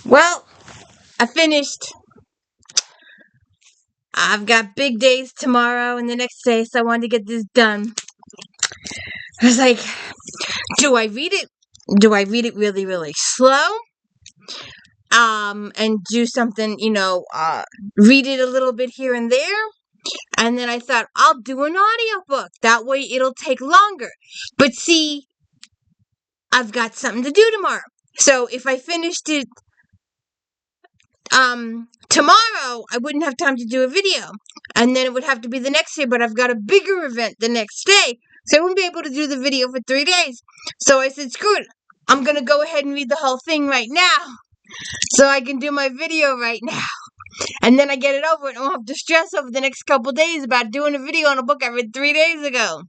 Well, I finished. I've got big days tomorrow and the next day, so I wanted to get this done. I was like, do I read it? Do I read it really, really slow? And do something, read it a little bit here and there. And then I thought, I'll do an audiobook. That way it'll take longer. But see, I've got something to do tomorrow. So if I finished it tomorrow, I wouldn't have time to do a video. And then it would have to be the next day, but I've got a bigger event the next day. So I wouldn't be able to do the video for 3 days. So I said, screw it. I'm going to go ahead and read the whole thing right now. So I can do my video right now. And then I get it over and I don't have to stress over the next couple days about doing a video on a book I read 3 days ago.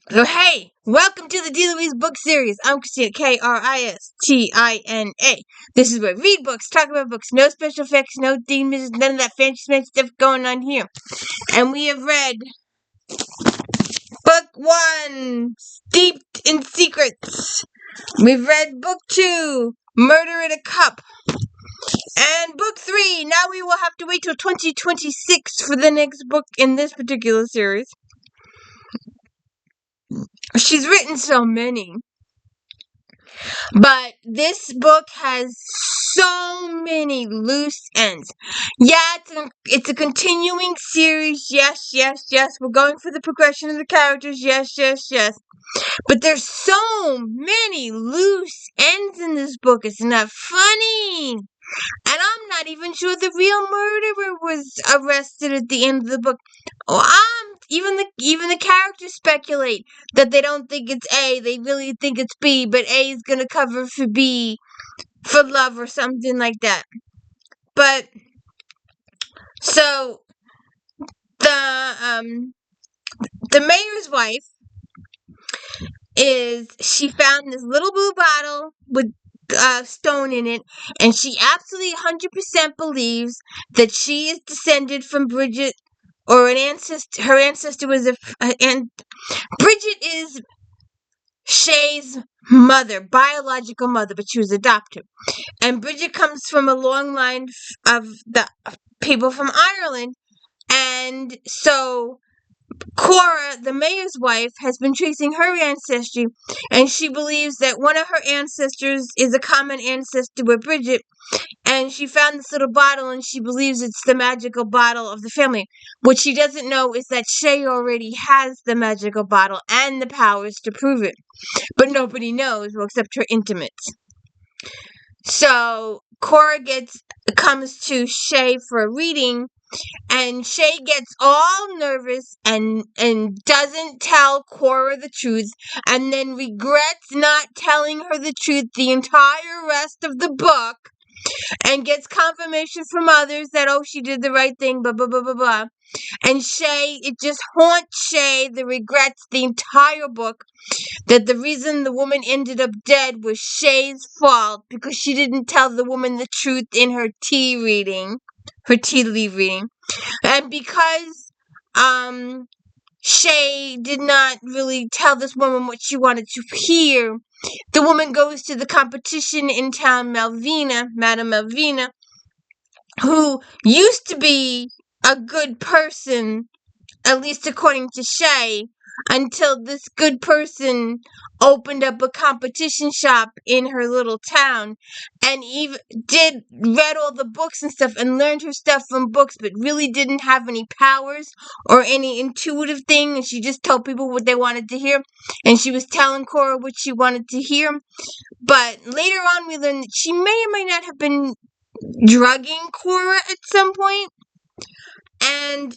So hey, welcome to the D. Louise book series. I'm Christina, Kristina. This is where we read books, talk about books, no special effects, no demons, none of that fancy stuff going on here. And we have read Book 1, Steeped in Secrets. We've read Book 2, Murder in a Cup. And Book 3, now we will have to wait till 2026 for the next book in this particular series. She's written so many. But this book has so many loose ends. Yeah, it's a continuing series. Yes. We're going for the progression of the characters. Yes. But there's so many loose ends in this book. It's not funny. And I'm not even sure the real murderer was arrested at the end of the book. Even the characters speculate that they don't think it's A, they really think it's B, but A is gonna cover for B for love or something like that. But so the mayor's wife she found this little blue bottle with stone in it, and she absolutely 100% believes that she is descended from Bridget, or an ancestor. Her ancestor was and Bridget is Shay's mother, biological mother, but she was adopted. And Bridget comes from a long line of the people from Ireland, and so Cora, the mayor's wife, has been tracing her ancestry, and she believes that one of her ancestors is a common ancestor with Bridget, and she found this little bottle, and she believes it's the magical bottle of the family. What she doesn't know is that Shay already has the magical bottle and the powers to prove it, but nobody knows, well, except her intimates. So Cora comes to Shay for a reading, and Shay gets all nervous and doesn't tell Cora the truth, and then regrets not telling her the truth the entire rest of the book, and gets confirmation from others that, oh, she did the right thing, blah, blah, blah, blah, blah. And Shay, it just haunts Shay, the regrets the entire book, that the reason the woman ended up dead was Shay's fault, because she didn't tell the woman the truth in her tea leaf reading. And because Shay did not really tell this woman what she wanted to hear, the woman goes to the competition in town, Madame Malvina, who used to be a good person, at least according to Shay, until this good person opened up a competition shop in her little town, and even read all the books and stuff and learned her stuff from books, but really didn't have any powers or any intuitive thing, and she just told people what they wanted to hear, and she was telling Cora what she wanted to hear. But later on we learned that she may or may not have been drugging Cora at some point, and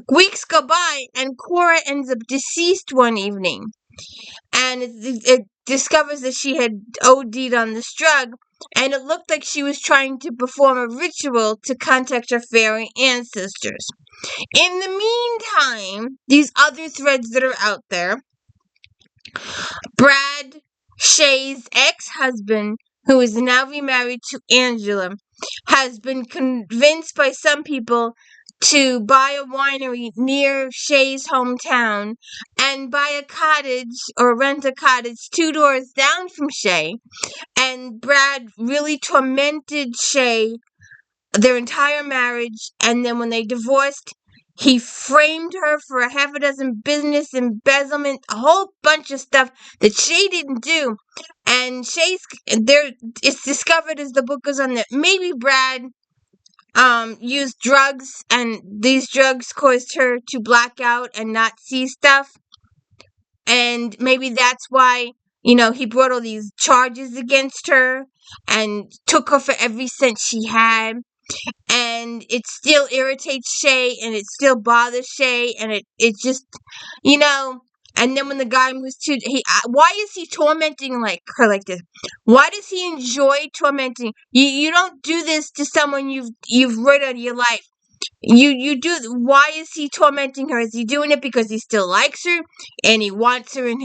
weeks go by, and Cora ends up deceased one evening, and it discovers that she had OD'd on this drug, and it looked like she was trying to perform a ritual to contact her fairy ancestors. In the meantime, these other threads that are out there, Brad, Shay's ex-husband, who is now remarried to Angela, has been convinced by some people to buy a winery near Shay's hometown and buy a cottage or rent a cottage 2 doors down from Shay. And Brad really tormented Shay their entire marriage, and then when they divorced, he framed her for a half a dozen business embezzlement, a whole bunch of stuff that Shay didn't do. And it's discovered as the book goes on that maybe Brad used drugs, and these drugs caused her to black out and not see stuff. And maybe that's why, he brought all these charges against her and took her for every cent she had. And it still irritates Shay, and it still bothers Shay, and it just, and then when the guy moves to, why is he tormenting her like this? Why does he enjoy tormenting? You don't do this to someone you've rid out of your life. You do. Why is he tormenting her? Is he doing it because he still likes her and he wants her in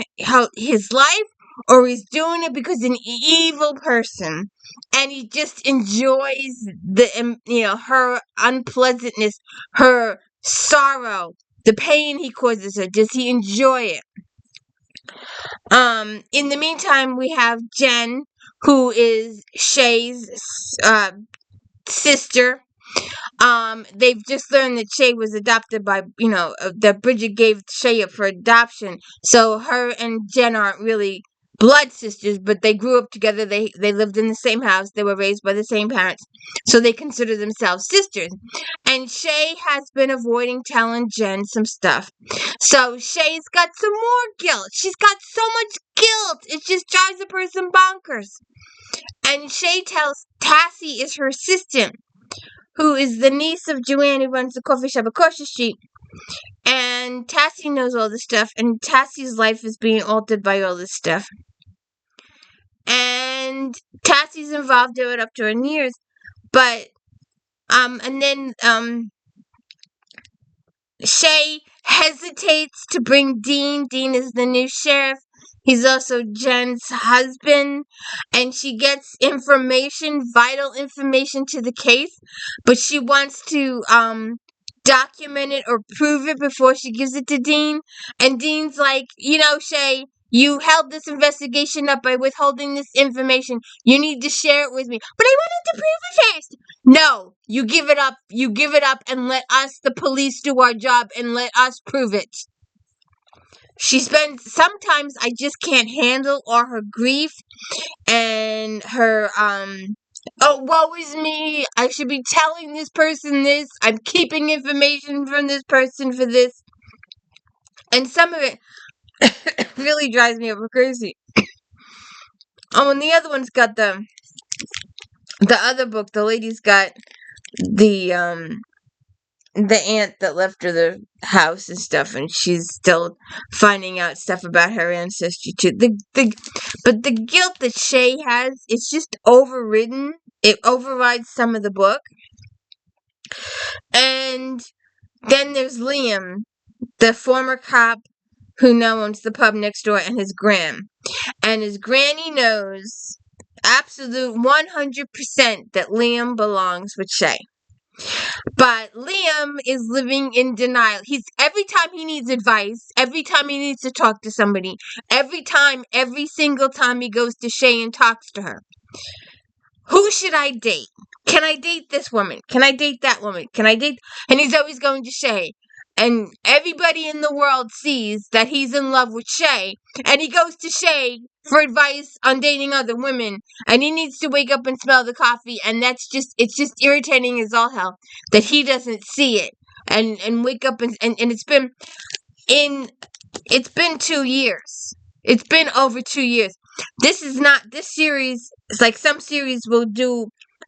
his life, or he's doing it because he's an evil person and he just enjoys her unpleasantness, her sorrow, the pain he causes her? Does he enjoy it? In the meantime, we have Jen, who is Shay's sister. They've just learned that Shay was adopted by, that Bridget gave Shay up for adoption. So her and Jen aren't really blood sisters, but they grew up together. They lived in the same house. They were raised by the same parents. So they consider themselves sisters. And Shay has been avoiding telling Jen some stuff. So Shay's got some more guilt. She's got so much guilt. It just drives a person bonkers. And Shay tells Tassie is her assistant, who is the niece of Joanne, who runs the coffee shop across the street. And Tassie knows all this stuff, and Tassie's life is being altered by all this stuff. And Tassie's involved in it up to her ears. But, and then, Shay hesitates to bring Dean. Dean is the new sheriff. He's also Jen's husband, and she gets vital information to the case, but she wants to document it or prove it before she gives it to Dean. And Dean's like, Shay, you held this investigation up by withholding this information. You need to share it with me. But I wanted to prove it first. No, you give it up. You give it up and let us, the police, do our job and let us prove it. Sometimes I just can't handle all her grief and her, oh, woe is me, I should be telling this person this, I'm keeping information from this person for this. And some of it really drives me over crazy. Oh, and the other one's got the other book, the lady's got the aunt that left her the house and stuff, and she's still finding out stuff about her ancestry too. But the guilt that Shay has, it's just overridden. It overrides some of the book. And then there's Liam, the former cop who now owns the pub next door, and his gran. And his granny knows absolute 100% that Liam belongs with Shay. But Liam is living in denial. Every time he needs advice, every time he needs to talk to somebody, every single time he goes to Shay and talks to her. Who should I date? Can I date this woman? Can I date that woman? And he's always going to Shay. And everybody in the world sees that he's in love with Shay. And he goes to Shay for advice on dating other women. And he needs to wake up and smell the coffee. And it's just irritating as all hell that he doesn't see it. And wake up and it's been 2 years. It's been over 2 years. This series is like some series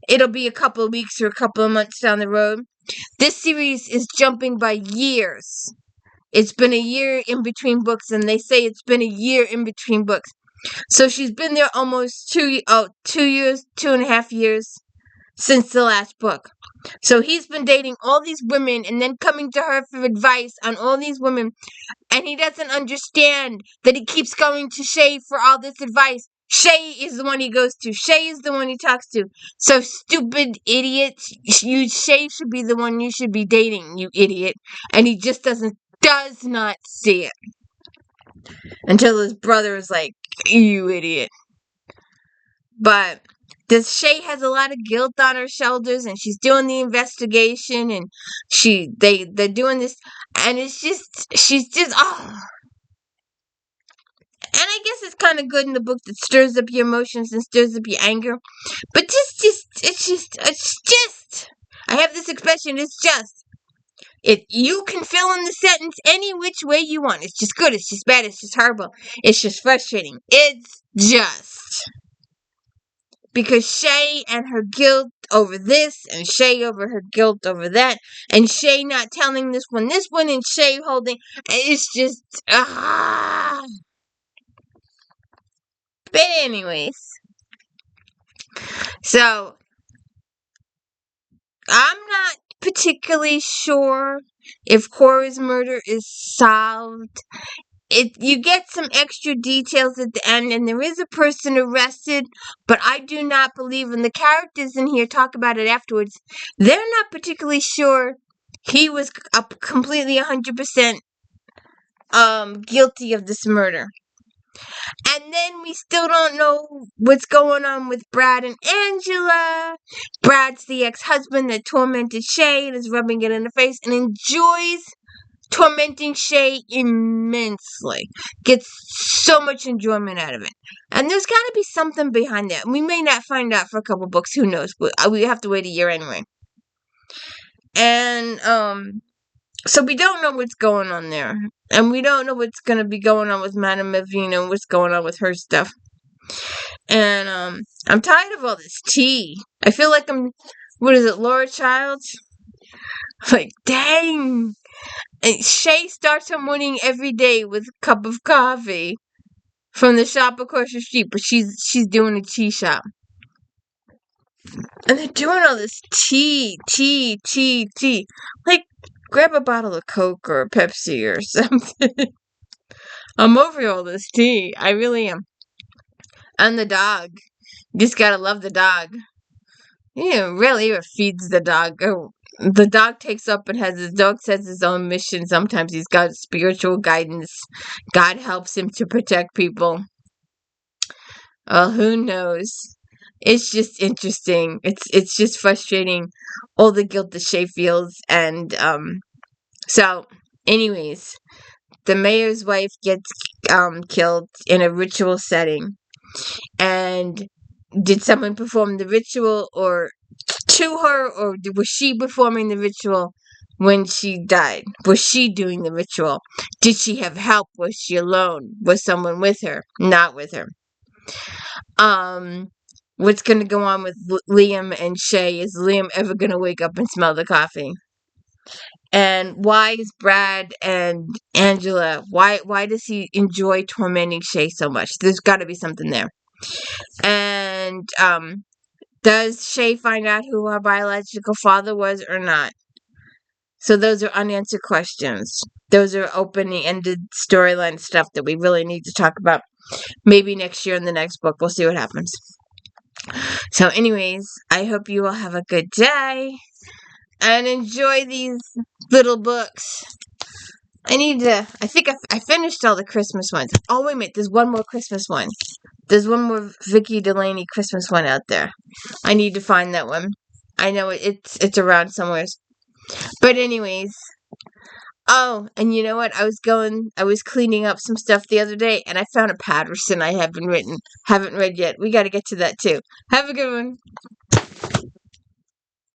it'll be a couple of weeks or a couple of months down the road. This series is jumping by years. It's been a year in between books, and they say it's been a year in between books. So she's been there almost 2 years, 2.5 years since the last book. So he's been dating all these women and then coming to her for advice on all these women. And he doesn't understand that he keeps going to Shay for all this advice. Shay is the one he goes to. Shay is the one he talks to. So, stupid idiot. Shay should be the one you should be dating, you idiot. And he just does not see it. Until his brother is like, you idiot. But Shay has a lot of guilt on her shoulders, and she's doing the investigation, and they're doing this, and she's just, oh. And I guess it's kind of good in the book that stirs up your emotions and stirs up your anger. But it's just, I have this expression, it's just. You can fill in the sentence any which way you want. It's just good, it's just bad, it's just horrible, it's just frustrating. It's just. Because Shay and her guilt over this, and Shay over her guilt over that, and Shay not telling this one, and Shay holding, it's just, But anyways, so, I'm not particularly sure if Cora's murder is solved. You get some extra details at the end, and there is a person arrested, but I do not believe, and the characters in here talk about it afterwards, they're not particularly sure he was completely 100% guilty of this murder. And then we still don't know what's going on with Brad and Angela. Brad's the ex-husband that tormented Shay and is rubbing it in the face and enjoys tormenting Shay immensely. Gets so much enjoyment out of it. And there's got to be something behind that. We may not find out for a couple books. Who knows? We have to wait a year anyway. And, so we don't know what's going on there. And we don't know what's going to be going on with Madame Melvina and what's going on with her stuff. And, I'm tired of all this tea. I feel like what is it, Laura Childs? Like, dang. And Shay starts her morning every day with a cup of coffee from the shop across the street, but she's doing a tea shop. And they're doing all this tea. Like, grab a bottle of Coke or Pepsi or something. I'm over all this tea. I really am. And the dog. You just gotta love the dog. Really feeds the dog. The dog takes up and his dog says his own mission. Sometimes he's got spiritual guidance. God helps him to protect people. Well, who knows? It's just interesting. It's just frustrating, all the guilt that Shay feels. And so anyways, the mayor's wife gets killed in a ritual setting. And did someone perform the ritual or to her, or was she performing the ritual when she died? Was she doing the ritual? Did she have help? Was she alone? Was someone with her? Not with her. What's going to go on with Liam and Shay? Is Liam ever going to wake up and smell the coffee? And why is Brad and Angela, why does he enjoy tormenting Shay so much? There's got to be something there. And does Shay find out who her biological father was or not? So those are unanswered questions. Those are open-ended storyline stuff that we really need to talk about. Maybe next year in the next book. We'll see what happens. So anyways, I hope you all have a good day and enjoy these little books. I think I finished all the Christmas ones. Oh, wait a minute. There's one more Christmas one. There's one more Vicky Delaney Christmas one out there. I need to find that one. I know it's around somewhere. But anyways. Oh, and you know what? I was cleaning up some stuff the other day, and I found a Patterson I haven't read yet. We got to get to that too. Have a good one.